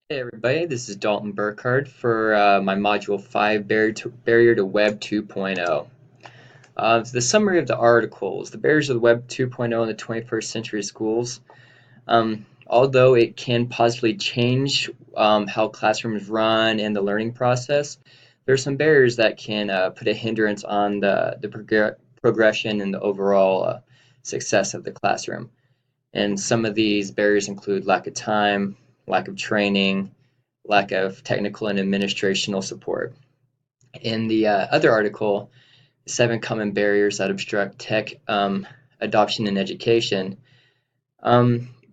Hey everybody, this is Dalton Burkhardt for my Module 5 Barrier to Web 2.0. The summary of the articles, the barriers of the Web 2.0 in the 21st century schools. Although it can possibly change how classrooms run and the learning process, there are some barriers that can put a hindrance on the progression and the overall success of the classroom. And some of these barriers include lack of time, lack of training, lack of technical and administrational support. In the other article, Seven Common Barriers That Obstruct Tech Adoption in Education,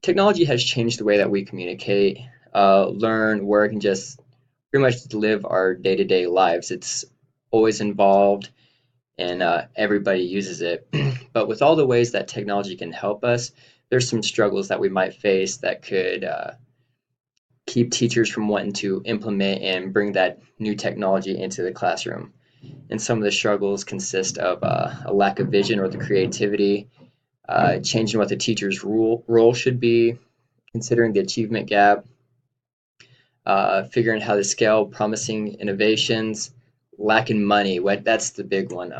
technology has changed the way that we communicate, learn, work, and just pretty much live our day to day lives. It's always involved and everybody uses it. But with all the ways that technology can help us, there's some struggles that we might face that could keep teachers from wanting to implement and bring that new technology into the classroom. And some of the struggles consist of a lack of vision or the creativity, changing what the teacher's role should be, considering the achievement gap, figuring how to scale promising innovations, lacking money. That's the big one.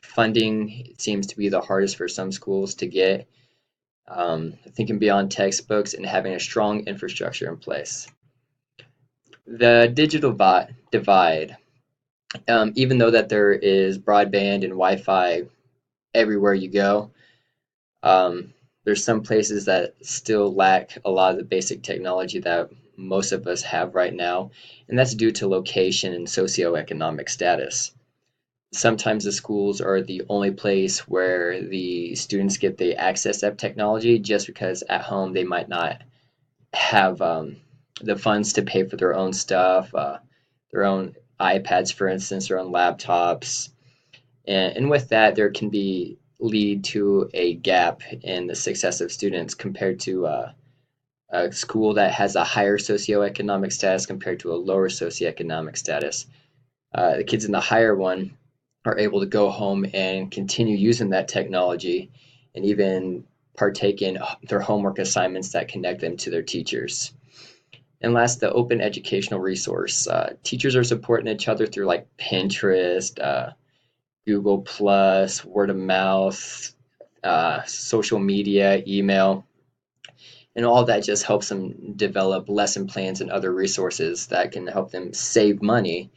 Funding seems to be the hardest for some schools to get. Thinking beyond textbooks and having a strong infrastructure in place. The digital divide, even though that there is broadband and Wi-Fi everywhere you go, there's some places that still lack a lot of the basic technology that most of us have right now, and that's due to location and socioeconomic status. Sometimes the schools are the only place where the students get the access of technology just because at home they might not have the funds to pay for their own stuff, their own iPads, for instance, their own laptops. And with that, there can be lead to a gap in the success of students compared to a school that has a higher socioeconomic status compared to a lower socioeconomic status. The kids in the higher one are able to go home and continue using that technology and even partake in their homework assignments that connect them to their teachers. And last, the open educational resource. Teachers are supporting each other through like Pinterest, Google Plus, word of mouth, social media, email, and all that just helps them develop lesson plans and other resources that can help them save money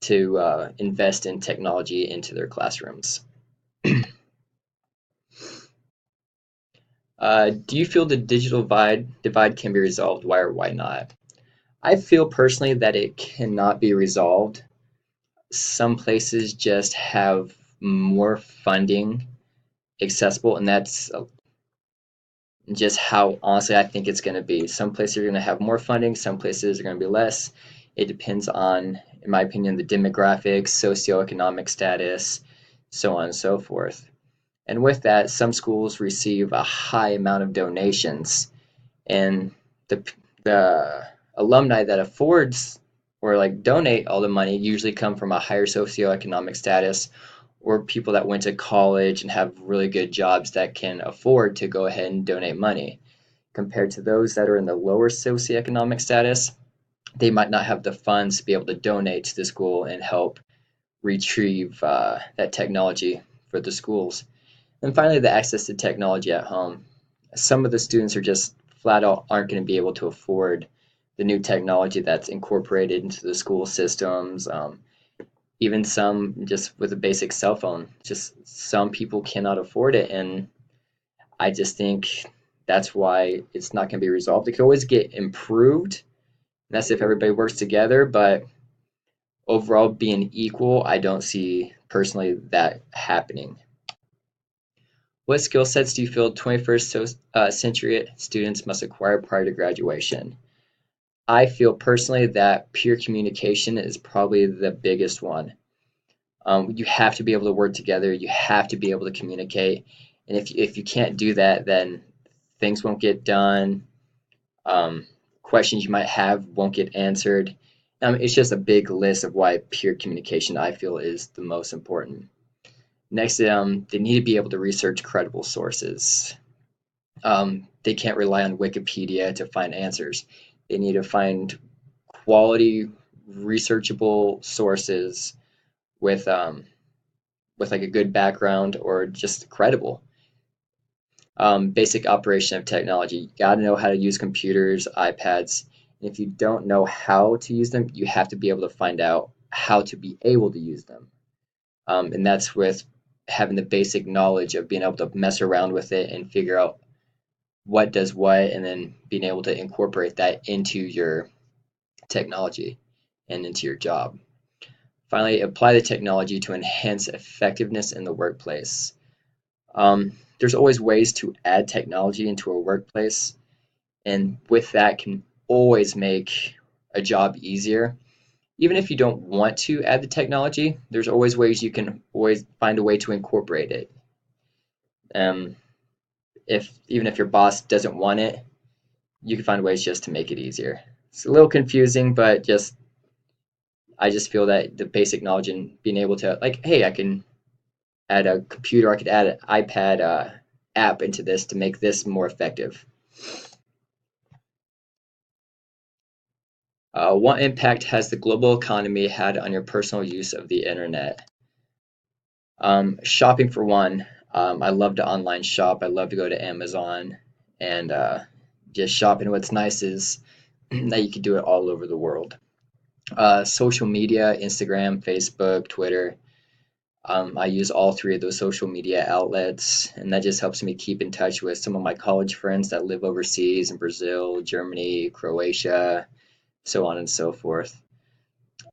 to invest in technology into their classrooms. Do you feel the digital divide can be resolved? Why or why not? I feel personally that it cannot be resolved. Some places just have more funding accessible, and that's just how honestly I think it's going to be. Some places are going to have more funding, some places are going to be less. It depends on, in my opinion, the demographics, socioeconomic status, so on and so forth. And with that, some schools receive a high amount of donations, and the alumni that affords or like donate all the money usually come from a higher socioeconomic status or people that went to college and have really good jobs that can afford to go ahead and donate money compared to those that are in the lower socioeconomic status. They might not have the funds to be able to donate to the school and help retrieve that technology for the schools. And finally, the access to technology at home. Some of the students are just flat out aren't going to be able to afford the new technology that's incorporated into the school systems. Even some just with a basic cell phone. Just some people cannot afford it, and I just think that's why it's not going to be resolved. It could always get improved. That's if everybody works together, but overall being equal, I don't see personally that happening. What skill sets do you feel 21st century students must acquire prior to graduation? I feel personally that peer communication is probably the biggest one. You have to be able to work together. You have to be able to communicate. And if you can't do that, then things won't get done. Um, Questions you might have won't get answered. It's just a big list of why peer communication I feel is the most important. Next, they need to be able to research credible sources. They can't rely on Wikipedia to find answers. They need to find quality, researchable sources with like a good background or just credible. Basic operation of technology. You got to know how to use computers, iPads. And if you don't know how to use them, you have to be able to find out how to be able to use them. And that's with having the basic knowledge of being able to mess around with it and figure out what does what, and then being able to incorporate that into your technology and into your job. Finally, apply the technology to enhance effectiveness in the workplace. There's always ways to add technology into a workplace, and with that can always make a job easier. Even if you don't want to add the technology, there's always ways you can always find a way to incorporate it. Um, if even if your boss doesn't want it, you can find ways just to make it easier. It's a little confusing, but just I just feel that the basic knowledge and being able to like, hey, I can add a computer, I could add an iPad app into this to make this more effective. What impact has the global economy had on your personal use of the internet? Shopping for one. I love to online shop. I love to go to Amazon and just shop. And what's nice is that you can do it all over the world. Social media, Instagram, Facebook, Twitter. I use all three of those social media outlets, and that just helps me keep in touch with some of my college friends that live overseas in Brazil, Germany, Croatia, so on and so forth.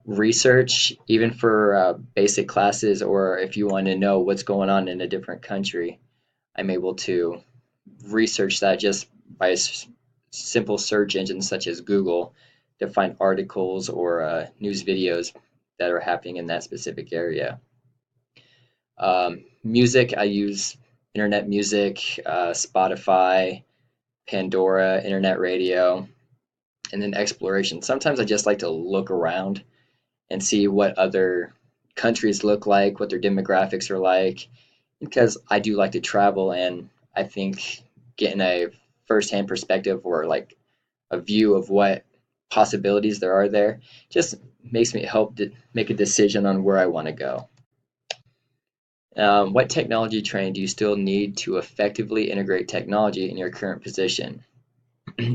Research, even for basic classes, or if you want to know what's going on in a different country, I'm able to research that just by simple search engines such as Google to find articles or news videos that are happening in that specific area. Music, I use internet music, Spotify, Pandora, internet radio, and then exploration. Sometimes I just like to look around and see what other countries look like, what their demographics are like, because I do like to travel, and I think getting a first-hand perspective or like a view of what possibilities there are there just makes me help to make a decision on where I want to go. What technology training do you still need to effectively integrate technology in your current position?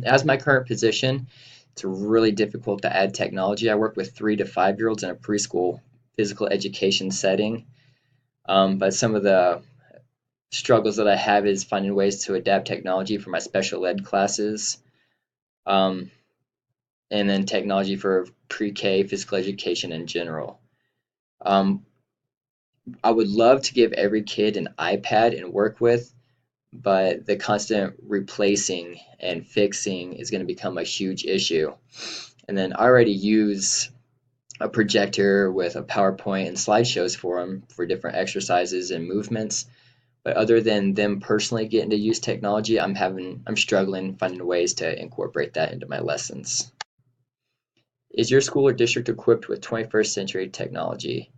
As my current position, it's really difficult to add technology. I work with 3 to 5 year olds in a preschool physical education setting, but some of the struggles that I have is finding ways to adapt technology for my special ed classes, um, and then technology for pre-K physical education in general. Um, I would love to give every kid an iPad and work with, but the constant replacing and fixing is going to become a huge issue. And then I already use a projector with a PowerPoint and slideshows for them for different exercises and movements. But other than them personally getting to use technology, I'm struggling finding ways to incorporate that into my lessons. Is your school or district equipped with 21st century technology?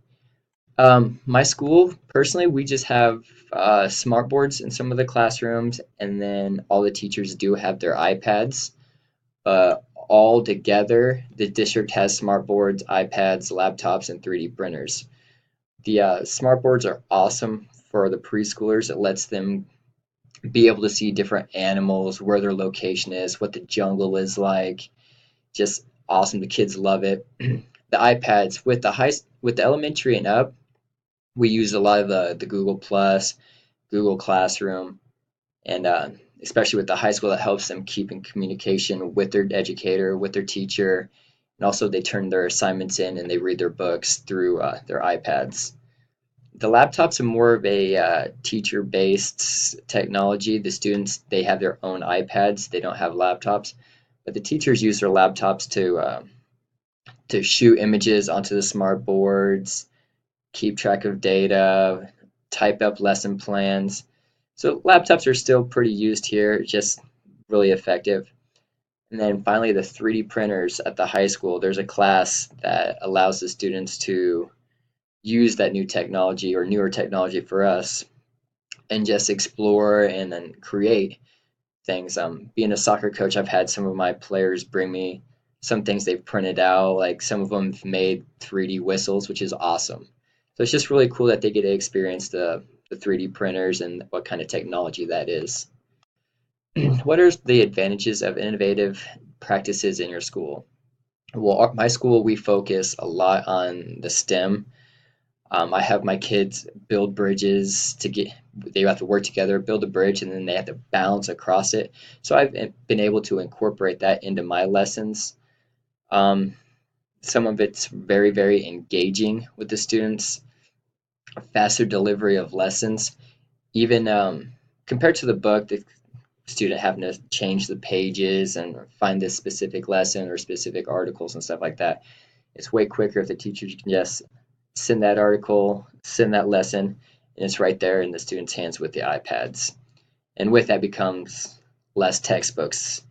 My school, personally, we just have smart boards in some of the classrooms, and then all the teachers do have their iPads. But all together, the district has smart boards, iPads, laptops, and 3D printers. The smart boards are awesome for the preschoolers. It lets them be able to see different animals, where their location is, what the jungle is like. Just awesome. The kids love it. The iPads with the elementary and up, we use a lot of the Google Plus, Google Classroom, and especially with the high school, that helps them keep in communication with their educator, with their teacher, and also they turn their assignments in and they read their books through their iPads. The laptops are more of a teacher-based technology. The students, they have their own iPads. They don't have laptops, but the teachers use their laptops to shoot images onto the smart boards, keep track of data, type up lesson plans. So laptops are still pretty used here, just really effective. And then finally, the 3D printers at the high school. There's a class that allows the students to use that new technology or newer technology for us and just explore and then create things. Being a soccer coach, I've had some of my players bring me some things they've printed out. Like some of them have made 3D whistles, which is awesome. So it's just really cool that they get to experience the 3D printers and what kind of technology that is. What are the advantages of innovative practices in your school? Well, my school, we focus a lot on the STEM. I have my kids build bridges they have to work together, build a bridge, and then they have to balance across it. So I've been able to incorporate that into my lessons. Um, some of it's very, very engaging with the students, faster delivery of lessons. Even compared to the book, the student having to change the pages and find this specific lesson or specific articles and stuff like that. It's way quicker if the teacher can just send that article, send that lesson, and it's right there in the student's hands with the iPads. And with that becomes less textbooks.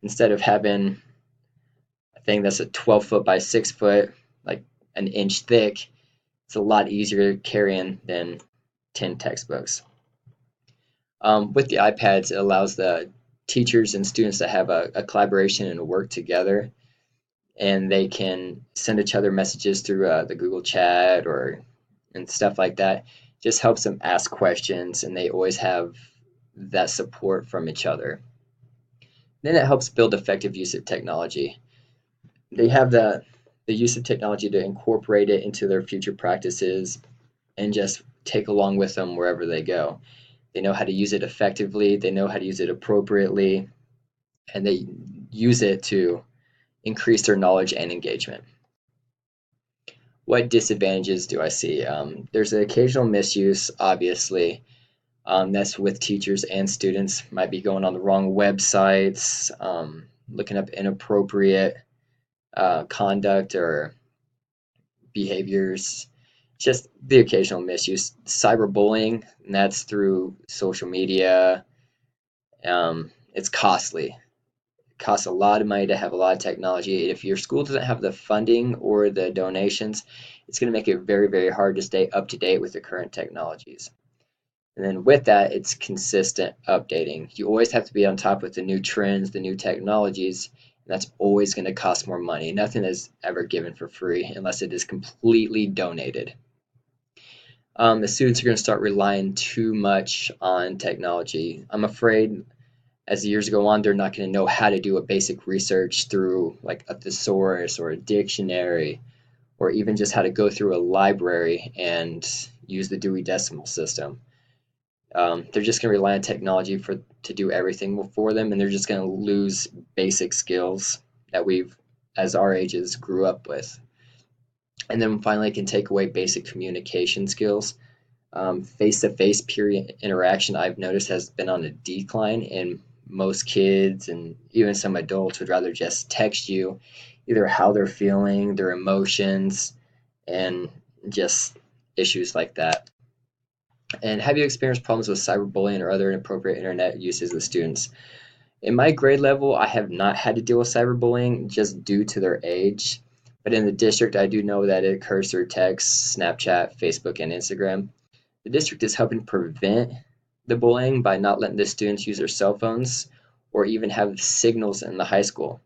Instead of having a thing that's a 12-foot by 6-foot, like an inch thick, it's a lot easier carrying than 10 textbooks. With the iPads, it allows the teachers and students to have a collaboration and work together, and they can send each other messages through the Google Chat or and stuff like that. Just helps them ask questions, and they always have that support from each other. Then it helps build effective use of technology. They have the use of technology to incorporate it into their future practices and just take along with them wherever they go. They know how to use it effectively, they know how to use it appropriately, and they use it to increase their knowledge and engagement. What disadvantages do I see? There's an occasional misuse, obviously. That's with teachers and students. Might be going on the wrong websites, looking up inappropriate conduct or behaviors. Just the occasional misuse. Cyberbullying, and that's through social media. It's costly. It costs a lot of money to have a lot of technology. If your school doesn't have the funding or the donations, it's going to make it very, very hard to stay up to date with the current technologies. And then with that, it's consistent updating. You always have to be on top with the new trends, the new technologies, and that's always going to cost more money. Nothing is ever given for free unless it is completely donated. The students are going to start relying too much on technology. I'm afraid as the years go on, they're not going to know how to do a basic research through like a thesaurus or a dictionary, or even just how to go through a library and use the Dewey Decimal System. They're just going to rely on technology to do everything for them, and they're just going to lose basic skills that we've, as our ages, grew up with. And then finally, it can take away basic communication skills. Face-to-face peer interaction, I've noticed, has been on a decline, and most kids and even some adults would rather just text you either how they're feeling, their emotions, and just issues like that. And have you experienced problems with cyberbullying or other inappropriate internet uses with students? In my grade level, I have not had to deal with cyberbullying just due to their age. But in the district, I do know that it occurs through text, Snapchat, Facebook, and Instagram. The district is helping prevent the bullying by not letting the students use their cell phones or even have signals in the high school.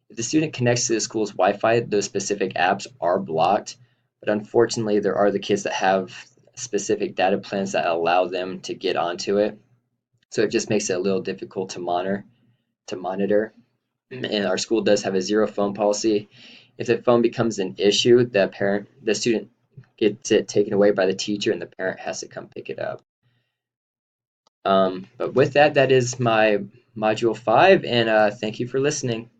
If the student connects to the school's Wi-Fi, those specific apps are blocked. But unfortunately, there are the kids that have specific data plans that allow them to get onto it. So it just makes it a little difficult to monitor. And our school does have a zero phone policy. If the phone becomes an issue, the student gets it taken away by the teacher, and the parent has to come pick it up. But with that, that is my module 5, and thank you for listening.